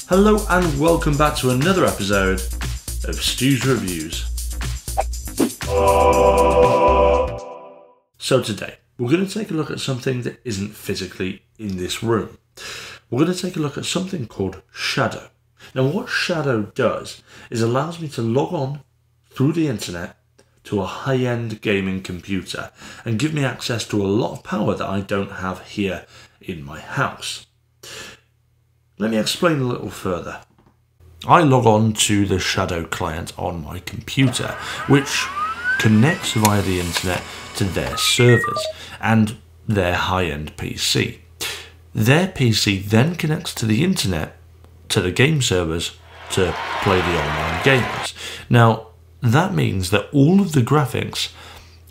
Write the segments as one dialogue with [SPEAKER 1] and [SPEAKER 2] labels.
[SPEAKER 1] Hello and welcome back to another episode of Stu's Reviews. So today, we're going to take a look at something that isn't physically in this room. We're going to take a look at something called Shadow. Now what Shadow does is allows me to log on through the internet to a high-end gaming computer and give me access to a lot of power that I don't have here in my house. Let me explain a little further. I log on to the Shadow client on my computer, which connects via the internet to their servers and their high-end PC. Their PC then connects to the internet to the game servers to play the online games. Now, that means that all of the graphics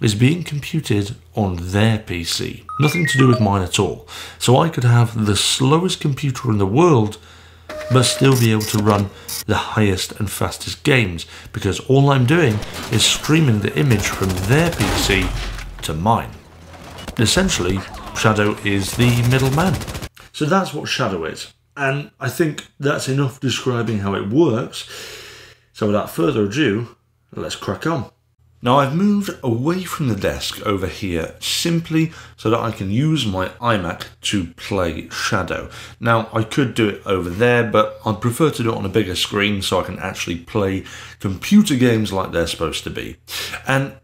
[SPEAKER 1] is being computed on their PC. Nothing to do with mine at all. So I could have the slowest computer in the world, but still be able to run the highest and fastest games, because all I'm doing is streaming the image from their PC to mine. Essentially, Shadow is the middleman. So that's what Shadow is. And I think that's enough describing how it works. So without further ado, let's crack on. Now I've moved away from the desk over here simply so that I can use my iMac to play Shadow. Now I could do it over there, but I'd prefer to do it on a bigger screen so I can actually play computer games like they're supposed to be. And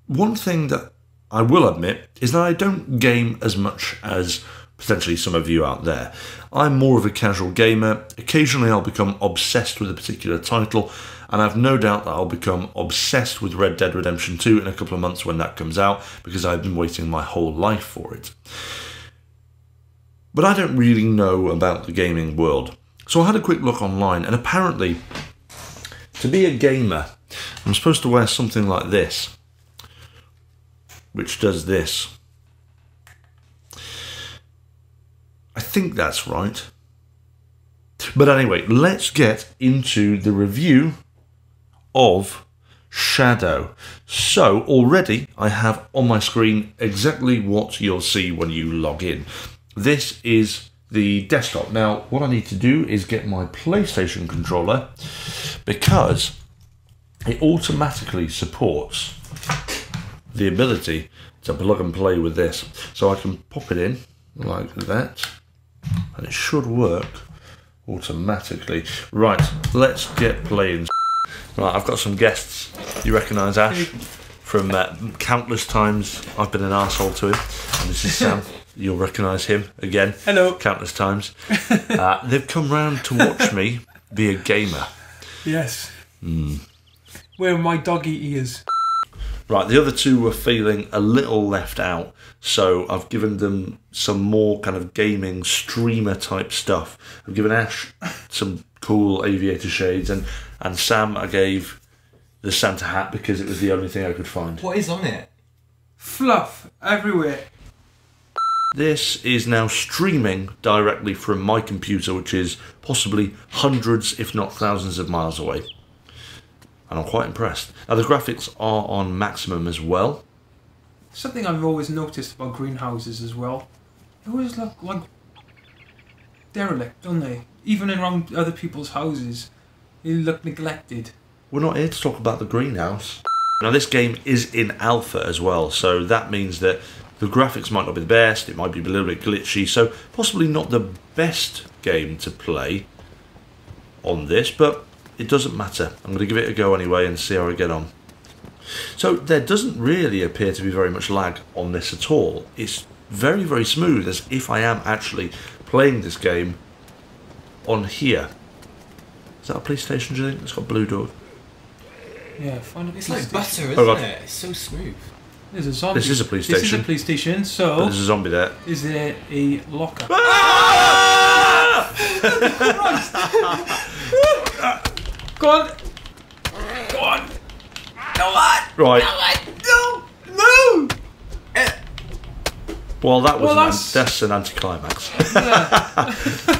[SPEAKER 1] one thing that I will admit is that I don't game as much as potentially some of you out there. I'm more of a casual gamer. Occasionally I'll become obsessed with a particular title, and I've no doubt that I'll become obsessed with Red Dead Redemption 2 in a couple of months when that comes out, because I've been waiting my whole life for it. But I don't really know about the gaming world. So I had a quick look online, and apparently, to be a gamer, I'm supposed to wear something like this, which does this. I think that's right. But anyway, let's get into the review of Shadow. So already I have on my screen exactly what you'll see when you log in. This is the desktop. Now what I need to do is get my PlayStation controller, because it automatically supports the ability to plug and play with this. So I can pop it in like that, and it should work automatically. Right, let's get playing. Right, I've got some guests. You recognise Ash from countless times I've been an arsehole to him. And this is Sam. You'll recognise him again.
[SPEAKER 2] Hello.
[SPEAKER 1] Countless times. They've come round to watch me be a gamer.
[SPEAKER 2] Yes. Wearing my doggy ears.
[SPEAKER 1] Right, the other two were feeling a little left out, so I've given them some more kind of gaming streamer type stuff. I've given Ash some cool aviator shades, and Sam I gave the Santa hat because it was the only thing I could find.
[SPEAKER 3] What is on it?
[SPEAKER 2] Fluff everywhere.
[SPEAKER 1] This is now streaming directly from my computer, which is possibly hundreds if not thousands of miles away. And I'm quite impressed. Now the graphics are on maximum as well.
[SPEAKER 2] Something I've always noticed about greenhouses as well. They always look like derelict, don't they? Even around other people's houses, they look neglected.
[SPEAKER 1] We're not here to talk about the greenhouse. Now this game is in alpha as well, so that means that the graphics might not be the best, it might be a little bit glitchy, so possibly not the best game to play on this, but it doesn't matter. I'm going to give it a go anyway and see how I get on. So there doesn't really appear to be very much lag on this at all. It's very, very smooth, as if I am actually playing this game on here. Is that a PlayStation, do you think? It's got blue door.
[SPEAKER 2] Yeah, find a
[SPEAKER 3] It's like butter, isn't it? It's so smooth.
[SPEAKER 2] There's a zombie.
[SPEAKER 1] This is a PlayStation.
[SPEAKER 2] This is a PlayStation, so...
[SPEAKER 1] But there's a zombie there.
[SPEAKER 2] Is there a locker? Go on! Go on! Go on!
[SPEAKER 1] Right.
[SPEAKER 2] No! No!
[SPEAKER 1] Well, that's an anticlimax.
[SPEAKER 2] Yeah.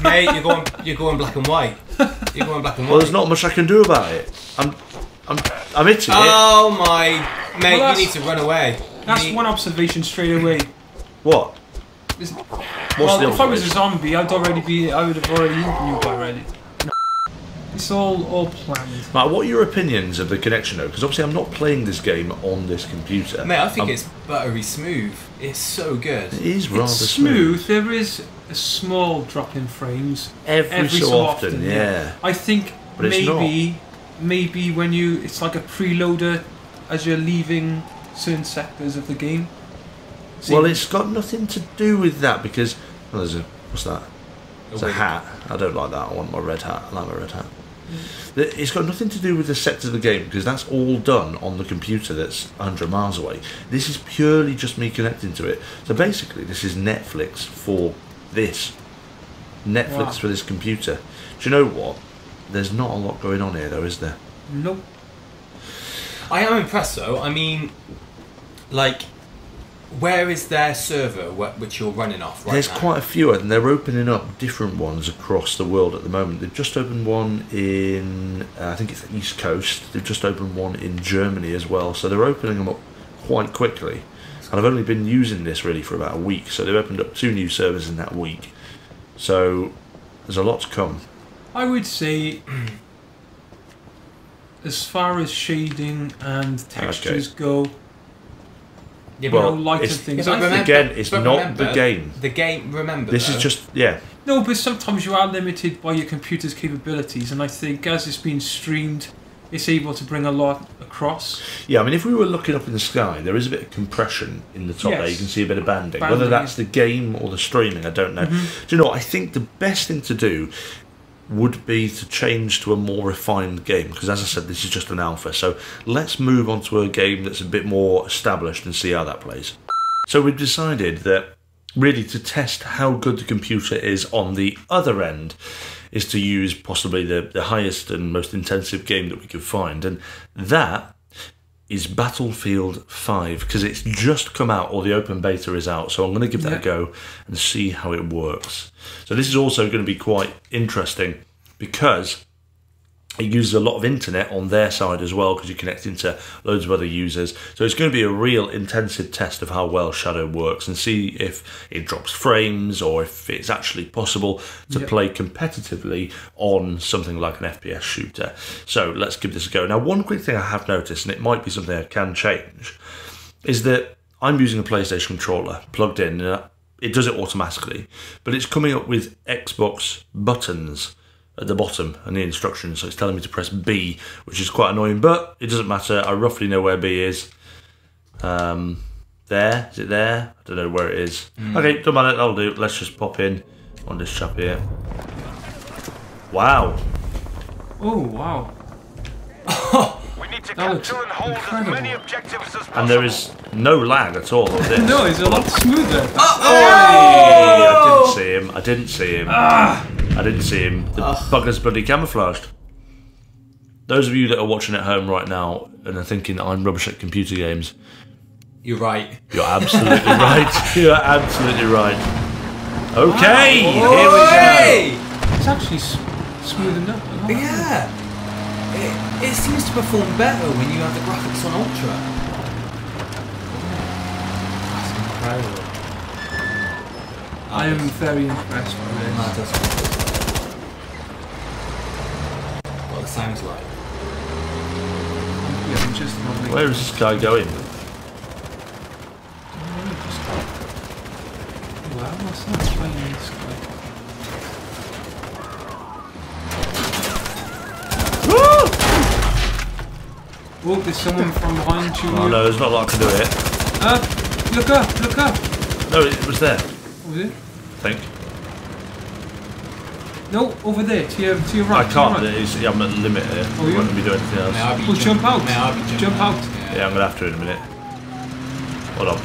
[SPEAKER 3] Mate, you're going black and white. You're going black and white.
[SPEAKER 1] Well, there's not much I can do about it. I'm hitting it.
[SPEAKER 3] Oh my, mate,
[SPEAKER 2] Well,
[SPEAKER 3] you need to run away.
[SPEAKER 2] That's one observation straight away.
[SPEAKER 1] What?
[SPEAKER 2] What's
[SPEAKER 1] the
[SPEAKER 2] if I was a
[SPEAKER 1] observation?
[SPEAKER 2] zombie, I would have already eaten you already. No. It's all planned.
[SPEAKER 1] Matt, what are your opinions of the connection though? Because obviously I'm not playing this game on this computer.
[SPEAKER 3] Mate, I think it's buttery smooth. It's so good.
[SPEAKER 1] It is rather
[SPEAKER 2] It's smooth. There is a small drop in frames
[SPEAKER 1] every so often. Yeah.
[SPEAKER 2] I think
[SPEAKER 1] But it's
[SPEAKER 2] maybe when it's like a preloader as you're leaving certain sectors of the game.
[SPEAKER 1] Well, it's got nothing to do with that because what's that? It's a hat. I don't like that. I want my red hat. I like my red hat. It's got nothing to do with the sector of the game because that's all done on the computer that's 100 miles away. This is purely just me connecting to it. So basically, this is Netflix for this. Netflix for this computer. Do you know what? There's not a lot going on here, though, is there?
[SPEAKER 2] Nope.
[SPEAKER 3] I am impressed, though. I mean, like, where is their server which you're running off right
[SPEAKER 1] There's
[SPEAKER 3] now?
[SPEAKER 1] quite a few, and they're opening up different ones across the world at the moment. They've just opened one in, I think it's the East Coast. They've just opened one in Germany as well. So they're opening them up quite quickly. And I've only been using this really for about a week. So they've opened up 2 new servers in that week. So there's a lot to come.
[SPEAKER 2] I would say, as far as shading and textures go,
[SPEAKER 3] Yeah,
[SPEAKER 1] Well,
[SPEAKER 2] lighter things.
[SPEAKER 1] Again, it's
[SPEAKER 3] but
[SPEAKER 1] not
[SPEAKER 3] remember,
[SPEAKER 1] the game.
[SPEAKER 3] The game, remember.
[SPEAKER 1] This is just, yeah.
[SPEAKER 2] No, but sometimes you are limited by your computer's capabilities, and I think as it's being streamed, it's able to bring a lot across.
[SPEAKER 1] Yeah, I mean, if we were looking up in the sky, there is a bit of compression in the top there. You can see a bit of banding. Whether that's the game or the streaming, I don't know. Do you know what? I think the best thing to do would be to change to a more refined game, because as I said, this is just an alpha. So let's move on to a game that's a bit more established and see how that plays. So we've decided that really to test how good the computer is on the other end is to use possibly the highest and most intensive game that we could find, and that is Battlefield 5, because it's just come out, or the open beta is out, so I'm going to give that a go and see how it works. So this is also going to be quite interesting because it uses a lot of internet on their side as well, because you're connecting to loads of other users. So it's going to be a real intensive test of how well Shadow works and see if it drops frames or if it's actually possible to play competitively on something like an FPS shooter. So let's give this a go. Now, one quick thing I have noticed, and it might be something I can change, is that I'm using a PlayStation controller plugged in. It does it automatically, but it's coming up with Xbox buttons at the bottom and the instructions, so it's telling me to press B, which is quite annoying, but it doesn't matter. I roughly know where B is. There, is it there? I don't know where it is. Okay, don't matter, that'll do. Let's just pop in on this chap here. Wow.
[SPEAKER 2] Oh, wow.
[SPEAKER 4] We need to capture and hold as many objectives as possible.
[SPEAKER 1] And there is no lag at all of this.
[SPEAKER 2] No, it's a lot smoother.
[SPEAKER 1] Hey, I didn't see him. I didn't see him. I didn't see him. The bugger's bloody camouflaged. Those of you that are watching at home right now and are thinking I'm rubbish at computer games,
[SPEAKER 3] You're right.
[SPEAKER 1] you're absolutely right. You're absolutely right. Okay, here we go.
[SPEAKER 2] It's actually smooth enough.
[SPEAKER 3] Yeah. It seems to perform better when you have the graphics on Ultra. That's incredible.
[SPEAKER 2] I am very impressed by this.
[SPEAKER 3] That does what it sounds like.
[SPEAKER 2] Yeah, just not
[SPEAKER 1] Where is this guy going?
[SPEAKER 2] Wow, what's that playing in the sky? Oh, there's someone from behind you.
[SPEAKER 1] Oh no, there's not a lot I can do here.
[SPEAKER 2] Look up, look up.
[SPEAKER 1] No, it was there,
[SPEAKER 2] Was it?
[SPEAKER 1] I think.
[SPEAKER 2] No, over there, to your right.
[SPEAKER 1] I can't,
[SPEAKER 2] to your right.
[SPEAKER 1] I'm at the limit here.
[SPEAKER 2] Oh,
[SPEAKER 1] I
[SPEAKER 2] you?
[SPEAKER 1] won't be doing anything else.
[SPEAKER 3] May I be
[SPEAKER 2] Well, jump out.
[SPEAKER 3] May I be
[SPEAKER 2] Jump out.
[SPEAKER 1] Yeah, I'm going to have to in a minute. Hold on.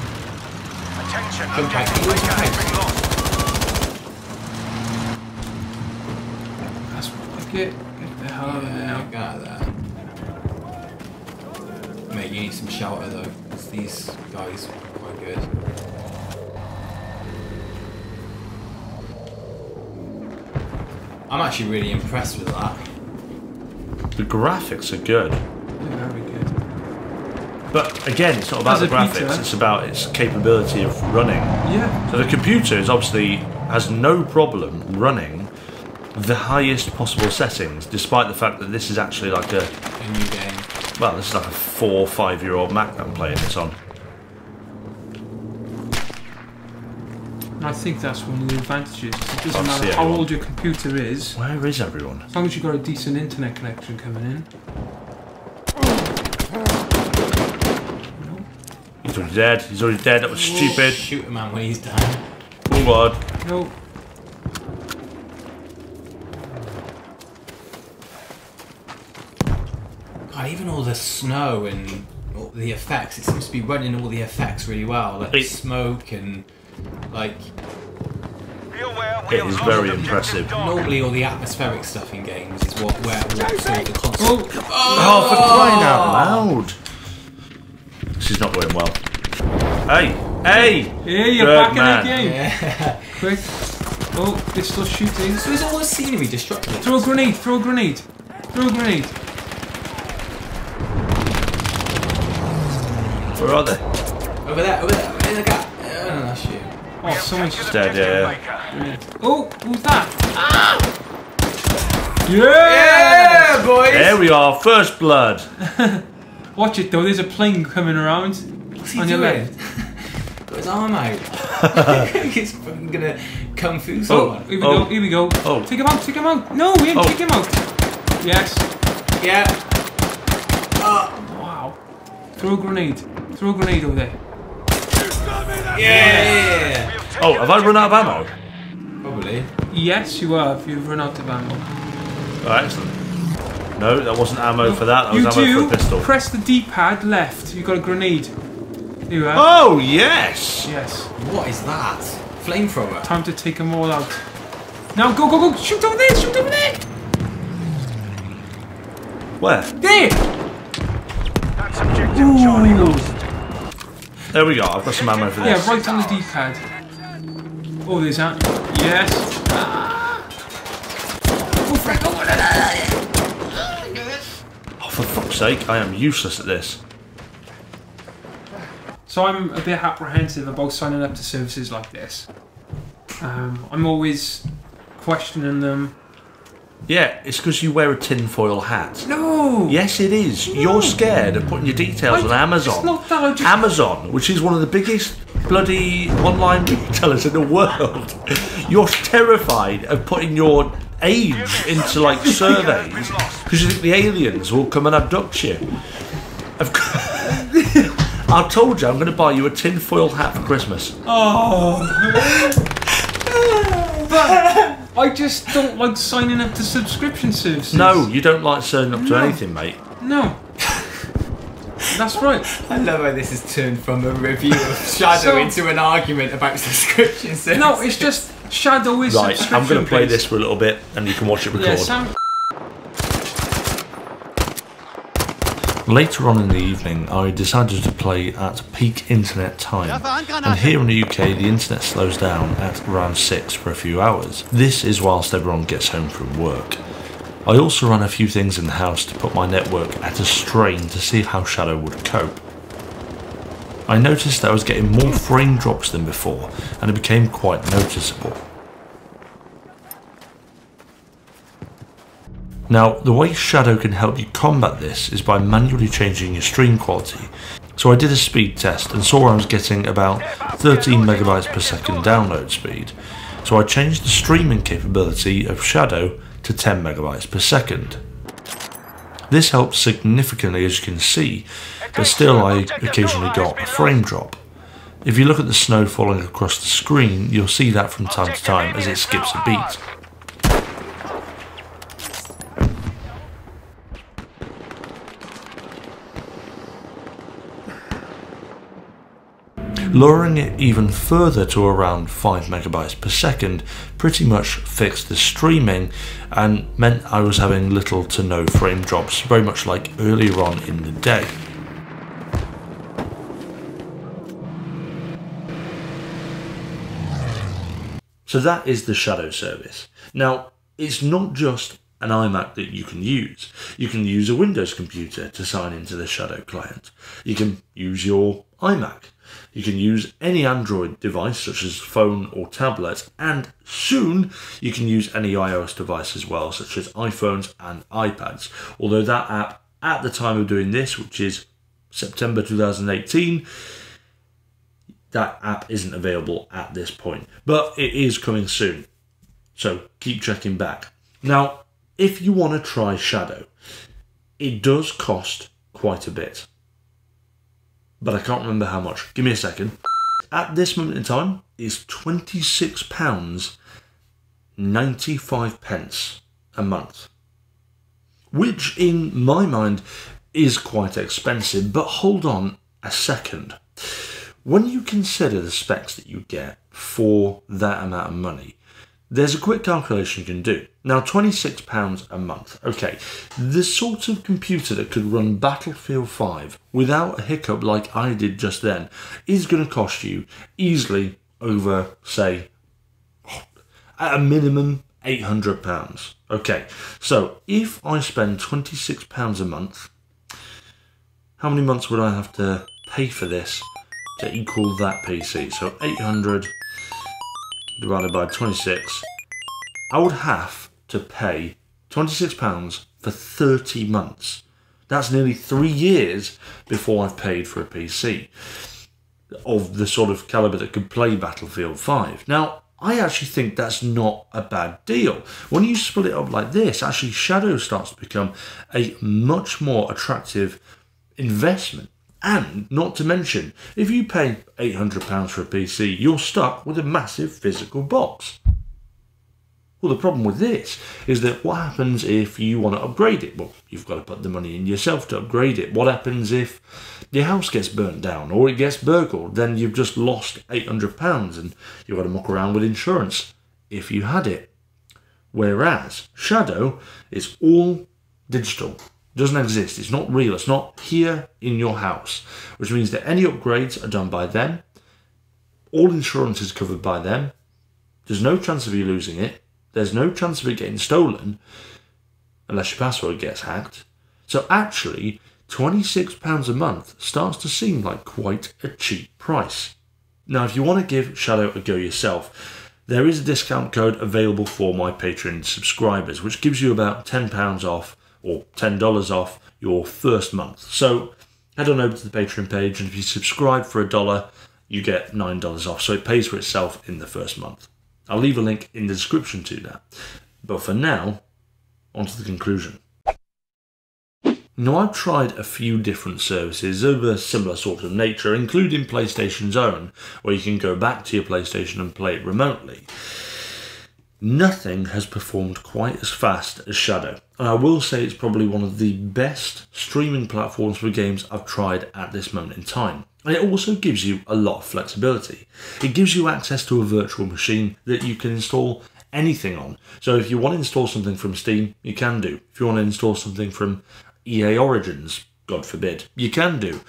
[SPEAKER 4] Attention,
[SPEAKER 3] Jump back.
[SPEAKER 4] objective
[SPEAKER 3] Jump back.
[SPEAKER 4] has been lost.
[SPEAKER 2] That's what I get the hell out of there
[SPEAKER 3] Yeah,
[SPEAKER 2] now.
[SPEAKER 3] got that. Mate, you need some shelter though, because these guys are quite good. I'm actually really impressed with that.
[SPEAKER 1] The graphics are good.
[SPEAKER 2] Yeah, very good.
[SPEAKER 1] But again, it's not about
[SPEAKER 2] As
[SPEAKER 1] the
[SPEAKER 2] a
[SPEAKER 1] graphics,
[SPEAKER 2] beta.
[SPEAKER 1] it's about its capability of running.
[SPEAKER 2] Yeah.
[SPEAKER 1] So the computer is obviously has no problem running the highest possible settings, despite the fact that this is actually like a
[SPEAKER 3] new game.
[SPEAKER 1] Well, this is like a 4 or 5 year old Mac that I'm playing this on.
[SPEAKER 2] I think that's one of the advantages. It doesn't matter how old your computer is.
[SPEAKER 1] Where is everyone?
[SPEAKER 2] As long as you've got a decent internet connection coming in.
[SPEAKER 1] He's already dead. He's already dead. That was stupid.
[SPEAKER 3] Shoot a man when he's down.
[SPEAKER 1] Oh god.
[SPEAKER 2] No.
[SPEAKER 3] God, even all the snow and all the effects, it seems to be running all the effects really well. Like smoke and like...
[SPEAKER 1] It is very impressive.
[SPEAKER 3] Normally all the atmospheric stuff in games is where all the constant...
[SPEAKER 1] Oh, for crying out loud! This is not going well. Hey! Hey!
[SPEAKER 2] Yeah, you're
[SPEAKER 1] Good
[SPEAKER 2] back
[SPEAKER 1] man.
[SPEAKER 2] in the game.
[SPEAKER 3] Yeah.
[SPEAKER 2] Quick. Oh, they're still shooting.
[SPEAKER 3] So is all the scenery destructible?
[SPEAKER 2] Throw a grenade, throw a grenade. Throw a grenade.
[SPEAKER 1] Where are they?
[SPEAKER 3] Over there, in the gap. Oh, no, that's you.
[SPEAKER 2] Oh, someone's just
[SPEAKER 1] Dead, yeah.
[SPEAKER 2] Oh, who's that?
[SPEAKER 3] Yeah, boys!
[SPEAKER 1] There we are, first blood.
[SPEAKER 2] Watch it though, there's a plane coming around.
[SPEAKER 3] What's he
[SPEAKER 2] on your
[SPEAKER 3] doing?
[SPEAKER 2] left.
[SPEAKER 3] Got his arm out. He's fucking gonna kung fu someone.
[SPEAKER 2] Oh, here we go, here we go.
[SPEAKER 1] Oh.
[SPEAKER 2] Take him out, take him out. No, we didn't take him out. Yes.
[SPEAKER 3] Yeah.
[SPEAKER 2] Wow. Throw a grenade. Throw a grenade over there.
[SPEAKER 3] Yeah.
[SPEAKER 1] Oh, have I run out of ammo?
[SPEAKER 3] Probably.
[SPEAKER 2] Yes, you have. You've run out of ammo.
[SPEAKER 1] Oh, excellent. No, that wasn't ammo for that. That was ammo for a pistol.
[SPEAKER 2] Press the D-pad left. You've got a grenade. Here you are.
[SPEAKER 1] Oh, yes!
[SPEAKER 2] Yes.
[SPEAKER 3] What is that? Flamethrower.
[SPEAKER 2] Time to take them all out. Now go, go, go! Shoot over there! Shoot over there!
[SPEAKER 1] Where?
[SPEAKER 2] There!
[SPEAKER 4] That's objective Charlie lost.
[SPEAKER 1] There we go. I've got some ammo for this.
[SPEAKER 2] Yeah, right on the D-pad. Oh, there's that. Yes.
[SPEAKER 1] Oh, for fuck's sake, I am useless at this.
[SPEAKER 2] So I'm a bit apprehensive about signing up to services like this. I'm always questioning them.
[SPEAKER 1] Yeah, it's because you wear a tinfoil hat.
[SPEAKER 2] No!
[SPEAKER 1] Yes, it is. You're scared of putting your details on Amazon.
[SPEAKER 2] It's not that, I just...
[SPEAKER 1] Amazon, which is one of the biggest bloody online retailers in the world. You're terrified of putting your age into like surveys because you think the aliens will come and abduct you. I told you I'm going to buy you a tinfoil hat for Christmas.
[SPEAKER 2] Oh! But I just don't like signing up to subscription services.
[SPEAKER 1] No, you don't like signing up to anything, mate.
[SPEAKER 2] No. That's right.
[SPEAKER 3] I love how this has turned from a review of Shadow into an argument about subscription services.
[SPEAKER 2] No, it's just Shadow is
[SPEAKER 1] Right,
[SPEAKER 2] subscription
[SPEAKER 1] I'm going to play
[SPEAKER 2] based.
[SPEAKER 1] this for a little bit and you can watch it record.
[SPEAKER 2] Yeah, Sam.
[SPEAKER 1] Later on in the evening, I decided to play at peak internet time, and here in the UK the internet slows down at around 6 for a few hours. This is whilst everyone gets home from work. I also ran a few things in the house to put my network at a strain to see how Shadow would cope. I noticed that I was getting more frame drops than before, and it became quite noticeable. Now, the way Shadow can help you combat this is by manually changing your stream quality. So I did a speed test and saw I was getting about 13 megabytes per second download speed. So I changed the streaming capability of Shadow to 10 megabytes per second. This helped significantly, as you can see, but still I occasionally got a frame drop. If you look at the snow falling across the screen, you'll see that from time to time as it skips a beat. Lowering it even further to around 5 megabytes per second pretty much fixed the streaming and meant I was having little to no frame drops, very much like earlier on in the day. So that is the Shadow service. Now, it's not just an iMac that you can use. You can use a Windows computer to sign into the Shadow client. You can use your iMac. You can use any Android device such as phone or tablet, and soon you can use any iOS device as well, such as iPhones and iPads. Although that app at the time of doing this, which is September 2018, that app isn't available at this point, but it is coming soon. So keep checking back. Now, if you want to try Shadow, it does cost quite a bit, but I can't remember how much. Give me a second. At this moment in time, it's £26.95 a month, which in my mind is quite expensive, but hold on a second. When you consider the specs that you get for that amount of money, there's a quick calculation you can do. Now, £26 a month. Okay, the sort of computer that could run Battlefield 5 without a hiccup like I did just then is going to cost you easily over, say, at a minimum, £800. Okay, so if I spend £26 a month, how many months would I have to pay for this to equal that PC? So 800 divided by 26, I would have to pay £26 for 30 months. That's nearly 3 years before I've paid for a PC of the sort of caliber that could play Battlefield 5. Now, I actually think that's not a bad deal. When you split it up like this, actually Shadow starts to become a much more attractive investment. And not to mention, if you pay £800 for a PC, you're stuck with a massive physical box. Well, the problem with this is that what happens if you want to upgrade it? Well, you've got to put the money in yourself to upgrade it. What happens if your house gets burnt down or it gets burgled? Then you've just lost £800 and you've got to muck around with insurance if you had it. Whereas Shadow is all digital. Doesn't exist. It's not real. It's not here in your house, which means that any upgrades are done by them. All insurance is covered by them. There's no chance of you losing it. There's no chance of it getting stolen unless your password gets hacked. So actually, £26 a month starts to seem like quite a cheap price. Now, if you want to give Shadow a go yourself, there is a discount code available for my Patreon subscribers, which gives you about £10 off or $10 off your first month. So head on over to the Patreon page, and if you subscribe for $1, you get $9 off. So it pays for itself in the first month. I'll leave a link in the description to that. But for now, on to the conclusion. Now, I've tried a few different services of a similar sort of nature, including PlayStation's own, where you can go back to your PlayStation and play it remotely. Nothing has performed quite as fast as Shadow, and I will say it's probably one of the best streaming platforms for games I've tried at this moment in time. And it also gives you a lot of flexibility. It gives you access to a virtual machine that you can install anything on. So if you want to install something from Steam, you can do. If you want to install something from EA Origins, God forbid, you can do.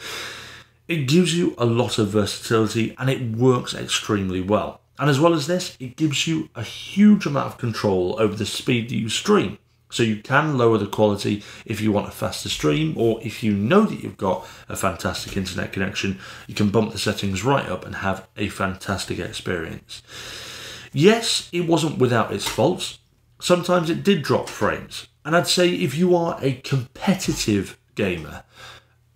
[SPEAKER 1] It gives you a lot of versatility and it works extremely well. And as well as this, it gives you a huge amount of control over the speed that you stream. So you can lower the quality if you want a faster stream, or if you know that you've got a fantastic internet connection, you can bump the settings right up and have a fantastic experience. Yes, it wasn't without its faults. Sometimes it did drop frames. And I'd say if you are a competitive gamer,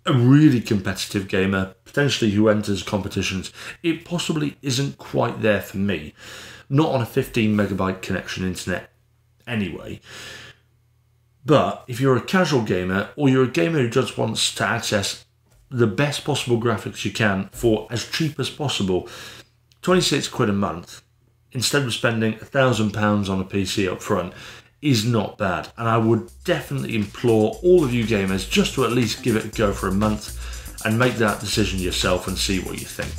[SPEAKER 1] a really competitive gamer, potentially who enters competitions, it possibly isn't quite there for me. Not on a 15 megabyte connection internet anyway. But if you're a casual gamer, or you're a gamer who just wants to access the best possible graphics you can for as cheap as possible, 26 quid a month, instead of spending £1,000 on a PC up front, is not bad. And I would definitely implore all of you gamers just to at least give it a go for a month and make that decision yourself and see what you think.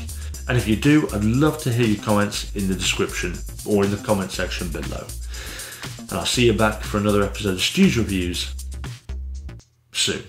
[SPEAKER 1] And if you do, I'd love to hear your comments in the description or in the comment section below. And I'll see you back for another episode of Stu's Reviews soon.